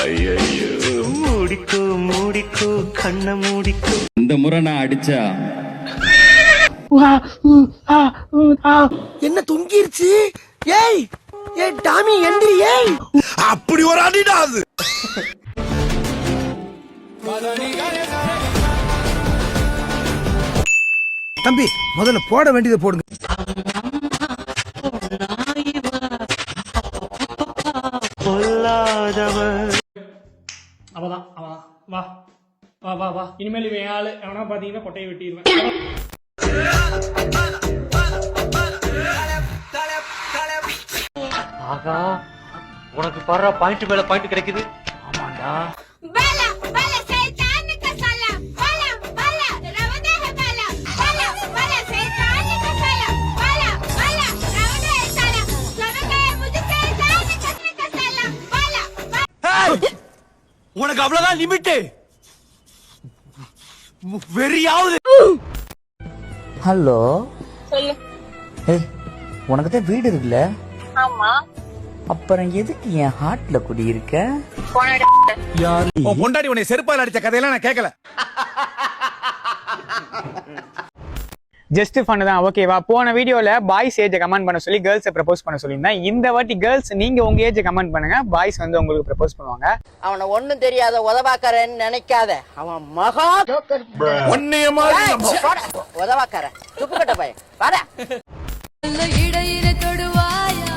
ஐயோ மூடிக்கோ மூடிக்கோ கண்ண மூடிக்கோ. இந்த முறை நான் அடிச்சா என்ன தொங்கிருச்சு? ஏய் ஏய் டாமி எந்திரி. ஏய் அப்படி ஒரு அடிடா அது. தம்பி முதல்ல போட வேண்டியதை போடுங்க. அவதான் வா வா வா வா. இனிமேல் இவன் ஆளு எவனா பாத்தீங்கன்னா கொட்டையை வெட்டிடுவேன். ஆகா உனக்கு பாரு பாயிண்ட் மேல பாயிண்ட் கிடைக்குது. ஆமாண்டா உனக்கு அவ்வளவுதான் லிமிட். வெறியாவது. ஹலோ சொல்லு. ஏய் உனக்கு தான் வீடு இருக்குல்ல? ஆமா. அப்புறம் எதுக்கு என் ஹார்ட்ல குடி இருக்க? உன் பொண்டாட்டி உன்னை செருப்பால் அடிச்ச கதையெல்லாம் நான் கேட்கல. ஜஸ்ட் ஃபன் தான், ஓகேவா? போன வீடியோல பாய்ஸ் ஏஜ் கமெண்ட் பண்ண சொல்லி கேர்ள்ஸை ப்ரப்போஸ் பண்ண சொல்லியிருந்தேன். இந்த வாட்டி கேர்ள்ஸ் நீங்க உங்க ஏஜ் கமெண்ட் பண்ணுங்க, பாய்ஸ் வந்து உங்களுக்கு ப்ரப்போஸ் பண்ணுவாங்க. அவனை ஒண்ணும் தெரியாத உதவாக்காரன்னு நினைக்காத, அவன் மகா உதவாக்கார துப்புக்கட்ட பையன். வாடா இடையில தொடுவாயா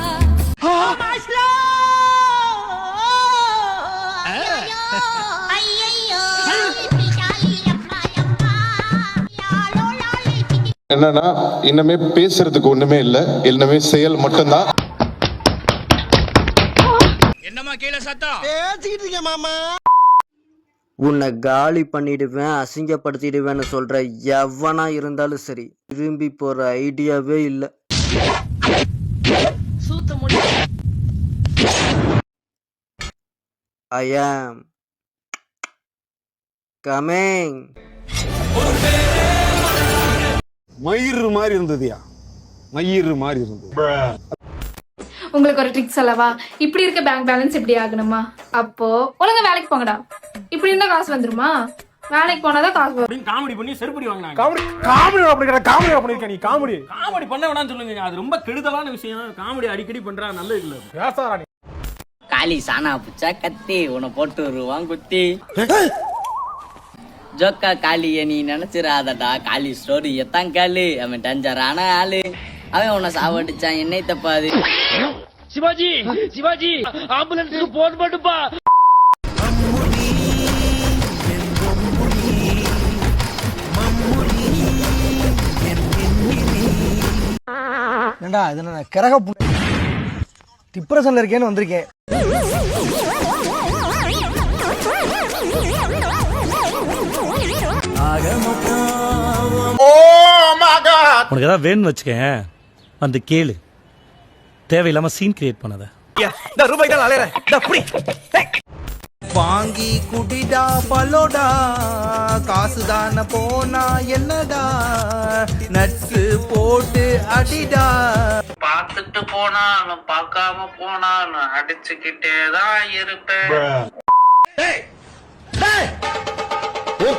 என்னன்னா இன்னமே பேசுறதுக்கு ஒண்ணுமே இல்ல, எல்லாமே செயல் மட்டும்தான். என்னமா கீழே சத்தம் பேசிக்கிட்டு இருக்கேன் மாமா. உன்னை காலி பண்ணிடுவேன், அசிங்கப்படுத்திடுவேன்னு சொல்ற எவனா இருந்தாலும் சரி, திரும்பி போற ஐடியாவே இல்ல. I am coming. மயிறு மாதிரி இருந்ததுயா, மயிறு மாதிரி இருந்தது. உங்களுக்கு ஒரு ட்ரிக் சொல்லவா? இப்படி இருக்க பேங்க் பேலன்ஸ் இப்படி ஆகணுமா? அப்போ ஒழுங்கா வேலைக்கு போங்கடா. இப்படி இருந்தா காசு வந்துருமா? வேலைக்கு போனாதான் காசு வரும். காமெடி பண்ணி செருப்படி வாங்கினாங்க. காமெடி பண்ணிருக்க நீ. காமெடி பண்ண வேணாம்னு சொல்லுங்க, அது ரொம்ப கெடுதலான விஷயம். காமெடி அடிக்கடி பண்றா நல்லது இல்ல. பேசாரா நீ. காலி சானா புச்சா கத்தி உன்னை போட்டு வருவான் குத்தி. ஜோக்கா காளிய நீ நினைச்சிடாதடா, காளி ஸ்டோரி எத்தான் காலு. அவன் டஞ்சரான ஆளு, அவன் உன்னை சாவடிச்சான், என்னை தப்பாது. சிவாஜி சிவாஜி ஆம்புலன்ஸுக்கு போன் பண்ணுப்பா. ஏண்டா இது நான் கரக டிப்ரெஷன்ல இருக்கேன்னு வந்திருக்கேன். உனக்கு ஏதாவது வேணும்னு வச்சுக்கேன் வந்து கேளு, தேவையில்லாம சீன் கிரியேட் பண்ணாத. ரூபாய் தான் அலையற. வாங்கி குடிடா பலோடா, காசு தான போனா என்னடா, நட்ஸு போட்டு அடிடா. பார்த்துட்டு போனாலும் பார்க்காம போனாலும் அடிச்சுக்கிட்டே தான் இருப்பேன்.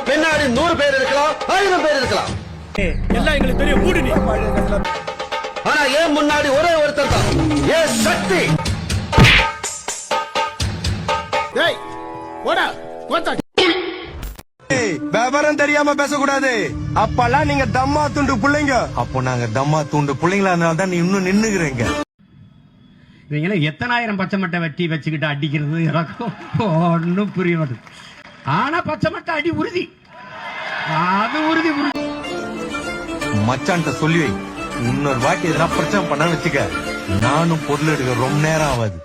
பின்னாடி 100 பேர் இருக்கலாம், 1000 பேர் இருக்கலாம், எல்லாம் எங்களுக்கு தெரியும். மூடு நீ. ஆனா ஏன் முன்னாடி ஒரே ஒருத்தர் தான், ஏன் சக்தி. விவரம் தெரியாம பேசக்கூடாது. அப்பெல்லாம் நீங்க தம்மா துண்டு பிள்ளைங்க. அப்போ நாங்க தம்மா துண்டு பிள்ளைங்களா இருந்தால்தான் நீ இன்னும் நின்னுகிறீங்க. இவங்க எத்தனாயிரம் பச்சை மட்டை வெட்டி வச்சுக்கிட்டு அடிக்கிறது எனக்கும் ஒன்னும் புரிய மாட்டேது. ஆனா பச்சை மட்டை அடி உறுதி, அது உறுதி. மச்சான்ட்ட சொல்லி வை, இன்னொரு வாட்டி எதனா பிரச்சனை பண்ண வச்சுக்க, நானும் பொருள் எடுக்க ரொம்ப நேரம் ஆகாது.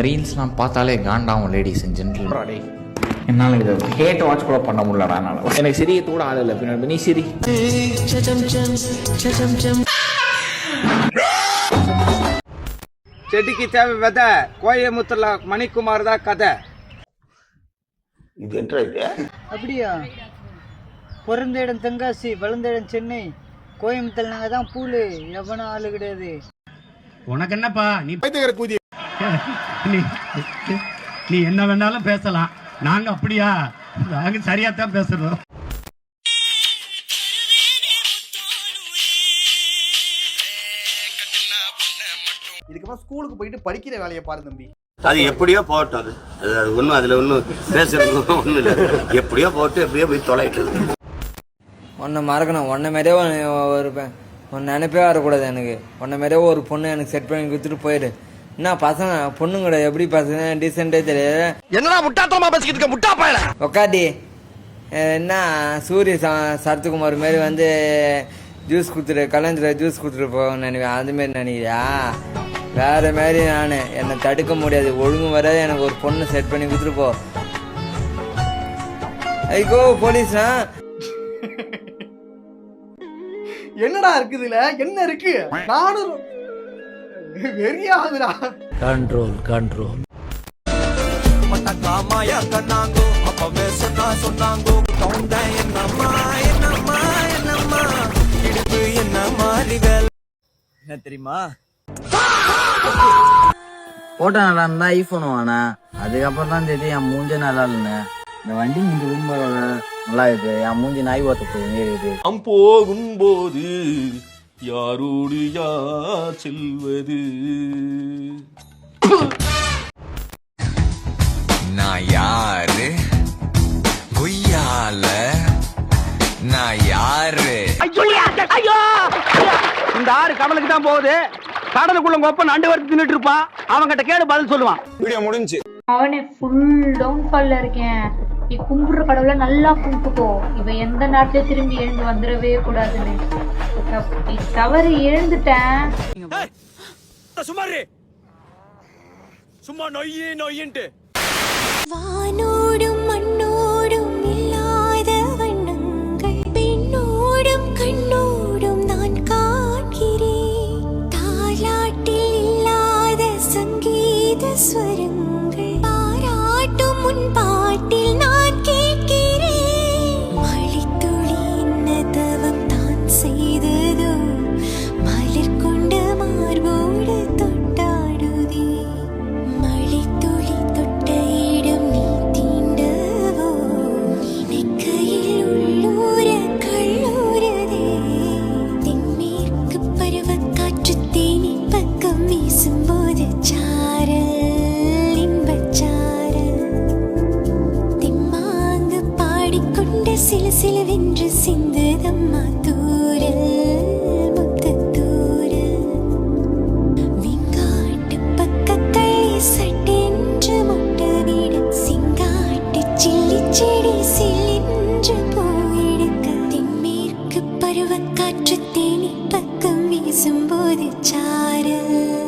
ரீல்ஸ்லாம் பார்த்தாலே காண்டாவும் லேடிஸ் அண்ட் ஜென்டில்மேன். என்னால் இதை ஹேட் வாட்ச் கூட பண்ண முடியலடா. எனக்கு சிரியத்து கூட ஆள் இல்லை. பின்னாடி நீ சிரி. செடிக்கு தேவை விதை, கோயமுத்தூர்ல மணிக்குமார் தான் கதை. அப்படியா? பிறந்த இடம் தென்காசி, வளர்ந்த இடம் சென்னை, கோயம்புத்தூர் நாங்க தான் பூலு, எவனும் ஆளு கிடையாது. உனக்கு என்னப்பா, நீ என்ன வேணாலும் பேசலாம், நாங்க அப்படியா? நாங்க சரியா தான் பேசுறோம். இதுக்கப்புறம் ஸ்கூலுக்கு போயிட்டு படிக்கிற வேலையை பாரு தம்பி. அது எப்படியோ போகட்டும், அது ஒன்றும் அதில் ஒன்றும் பேசுறது ஒன்றும் இல்லை. எப்படியோ போட்டு எப்படியோ போய் தொலைட்டு. உன்னை மறக்கணும், உன்னை மாதிரியே இருப்பேன், உன்னை நினைப்பே வரக்கூடாது எனக்கு. உன்னை மாதிரியே ஒரு பொண்ணு எனக்கு செட் பண்ணி கொடுத்துட்டு போயிடு. என்ன பசங்க பொண்ணுங்கட எப்படி பசங்க டீசெண்டே தெரியாது. என்னடா முட்டாத்தனமா பேசிக்கிட்டு இருக்க முட்டா பயல. உக்காட்டி என்ன சூரிய சரத்குமார் மாரி வந்து ஜூஸ் கொடுத்துட்டு கல்யாணத்தில் ஜூஸ் கொடுத்துட்டு போவேன்னு நினைவேன். அதுமாரி நினைக்கிறியா? வேற மாதிரி நான் என்னை தடுக்க முடியாது. ஒழுங்கு வராது, எனக்கு ஒரு பொண்ணு செட் பண்ணி கொடுத்துட்டு போ. ஐகோ போலீஸ்னா என்னடா இருக்குதுல? என்ன இருக்கு? நானும் வெறியாகுதுடா. Control control. என்ன தெரியுமா, போட்டோ நல்லா இருந்தா ஐபோன் வாங்கினா, அதுக்கப்புறம் தான் தெரியும் என் மூஞ்ச நல்லா இல்லைன்னு. இந்த வண்டி இங்க ரொம்ப நல்லா இருக்கு, என் மூஞ்சி நாய் ஓட்டத்துக்கு இருக்குது. போகும்போது யாரோடு யார் செல்வது? நான் யாரு கொய்யால? நான் யாரு? ஐயோ, இந்த ஆறு கடலுக்கு தான் போகுது. கடலுக்குள்ள கொப்ப நண்டு வறுத்து தின்னுட்டு இருப்பான். அவன்கிட்ட கேடு பதில் சொல்லுவான். வீடியோ முடிஞ்சு. அவனே ஃபுல் டவுன் ஃபால்ல இருக்கேன். நீ கும்பிடுற கடவுளை நல்லா கும்பிட்டுக்கோ. இவன் எந்த நேரத்தையும் திரும்பி எழுந்து வந்துடவே கூடாதுன்னு. தவறு எழுந்துட்டேன். சும்மா நொய்யே நொய்யின்ட்டு. வானோடும் மண்ணோடும் இல்லாத வண்ணங்கள், பெண்ணோடும் கண்ணோடும் நான் காண்கிறேன். தாலாட்டில் இல்லாத சங்கீத ஸ்வரங்கள், பாராட்டும் முன் பாட்டில் நான் கேட்கிறேன். மழைத்துளி என்ன தவம் தான் செய்ததோ, மலர் கொண்ட மார்போடு தொட்டாடுதே. மழைத்துளி தொட்ட இடம் நீ தீண்டவோ, நினைக்கையில் உள்ளூர கல்லூரதே. தென்மேற்கு பருவக்காற்று தேனி பக்கம் வீசும்போது சாரல் இன்பச்சாரல். திம்மாங்கு பாடிக்கொண்ட சில சிலவென்று சிந்துதம்மா தூரல் முத்தத்தூரல். விங்காட்டு பக்கக்களி சட்டென்று முட்டவிட, சிங்காட்டு சில்லி செடி சில்லென்று போயிடுக்க. தென்மேற்கு பருவக்காற்று தேனி பக்கம் வீசும்போது சாரல்